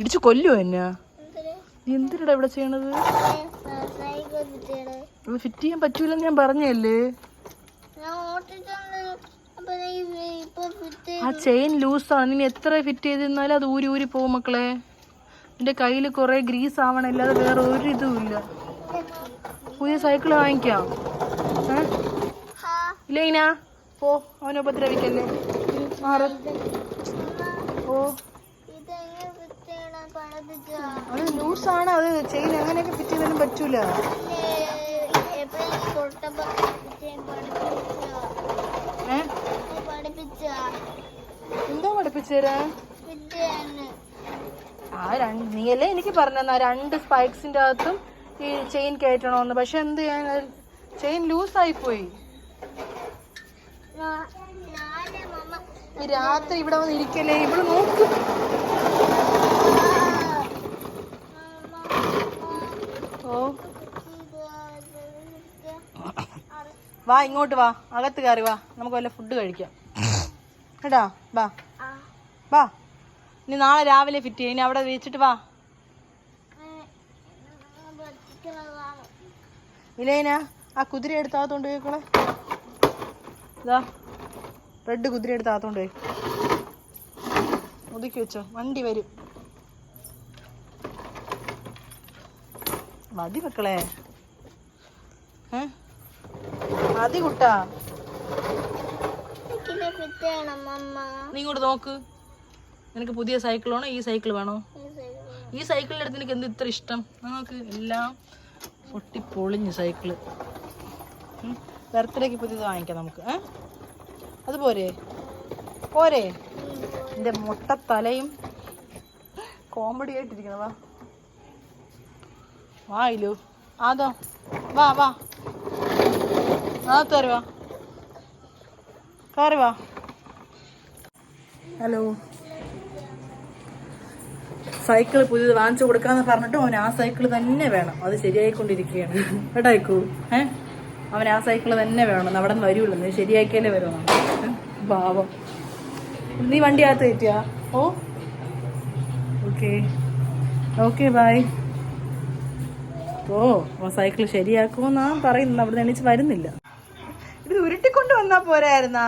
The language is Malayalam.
ഇടിച്ചു കൊല്ലുവോ എന്നാ? എന്തിനാ ഇവിടെ ചെയ്യണത്? ഫിറ്റ് ചെയ്യാൻ പറ്റൂലെന്ന് ഞാൻ പറഞ്ഞല്ലേ. ആ ചെയിൻ ലൂസാണ്. ഇനി എത്ര ഫിറ്റ് ചെയ്തിരുന്നാലും അത് ഊരി ഊരി പോകും മക്കളെ. എന്റെ കയ്യിൽ കുറെ ഗ്രീസ് ആവണം, അല്ലാതെ വേറെ ഒരു ഇതും ഇല്ല. പുതിയ സൈക്കിള് വാങ്ങിക്കാം. ഇല്ല പോ, അവനെ ഉപദ്രവിക്കല്ലേ. മാറ്. ഓ അത് ലൂസാണ്. അത് ചെയിൻ എങ്ങനെയൊക്കെ ഫിറ്റ് ചെയ്താലും പറ്റൂല. എന്താ പഠിപ്പിച്ചേരാ? നീയല്ലേ എനിക്ക് പറഞ്ഞ 2 സ്പൈക്സിന്റെ അകത്തും ഈ ചെയിൻ കയറ്റണോന്ന്. പക്ഷെ എന്ത് ചെയ്യാൻ, ചെയിൻ ലൂസായി പോയി. ഈ രാത്രി ഇവിടെ വന്ന് ഇരിക്കല്ലേ. ഇവിടെ നോക്ക്. ഓ വാ, ഇങ്ങോട്ട് വാ, അകത്ത് കയറി വാ, നമുക്ക് വല്ല ഫുഡ് കഴിക്കാം കേട്ടാ. വാ വാ, ഇനി നാളെ രാവിലെ ഫിറ്റ് ചെയ്യും. ഇനി അവിടെ വെച്ചിട്ട് വാ. ഇലേന ആ കുതിര എടുത്ത് അകത്തോണ്ട് പോയിക്കോളെ. ഇതാ റെഡ് കുതിര എടുത്ത് അകത്തോണ്ട് പോയി ഒതുക്കി വെച്ചോ, വണ്ടി വരും. മതി മക്കളെ, മതി കുട്ടാ. നീ ഇങ്ങോട്ട് നോക്ക്. നിനക്ക് പുതിയ സൈക്കിൾ വേണോ ഈ സൈക്കിൾ വേണോ? ഈ സൈക്കിളിൻ്റെ അടുത്ത് നിനക്ക് എന്ത് ഇത്ര ഇഷ്ടം? നമുക്ക് എല്ലാം പൊട്ടിപ്പൊളിഞ്ഞ് സൈക്കിള്. ബർത്ത്ഡേക്ക് പുതിയത് വാങ്ങിക്കാം നമുക്ക്. അതുപോരെ പോരെ? എൻ്റെ മുട്ടത്തലയും കോമഡി ആയിട്ടിരിക്കണം. വാ വാ ഇല്ലു, അതോ വാ വാ, കയറി വാ, കയറി വാ. ഹലോ, സൈക്കിൾ പുതിയത് വാങ്ങിച്ചു കൊടുക്കാന്ന് പറഞ്ഞിട്ട് അവൻ ആ സൈക്കിൾ തന്നെ വേണം. അത് ശരിയായിക്കൊണ്ടിരിക്കുകയാണ് കേട്ടായിക്കോ. അവൻ ആ സൈക്കിൾ തന്നെ വേണം. അവിടെ നിന്ന് വരുള്ളൂ, നീ ശരിയാക്കിയാലേ വരുമോ? പാവം. നീ വണ്ടി അകത്ത് കയറ്റിയാ? ഓ ഓക്കെ ഓക്കെ ബൈ. ഓ സൈക്കിൾ ശരിയാക്കുമെന്നാ പറയുന്നത്. അവിടെ നിന്ന് എണീച്ച് വരുന്നില്ല. ഇത് ഉരുട്ടിക്കൊണ്ട് വന്നാ പോരായിരുന്നാ?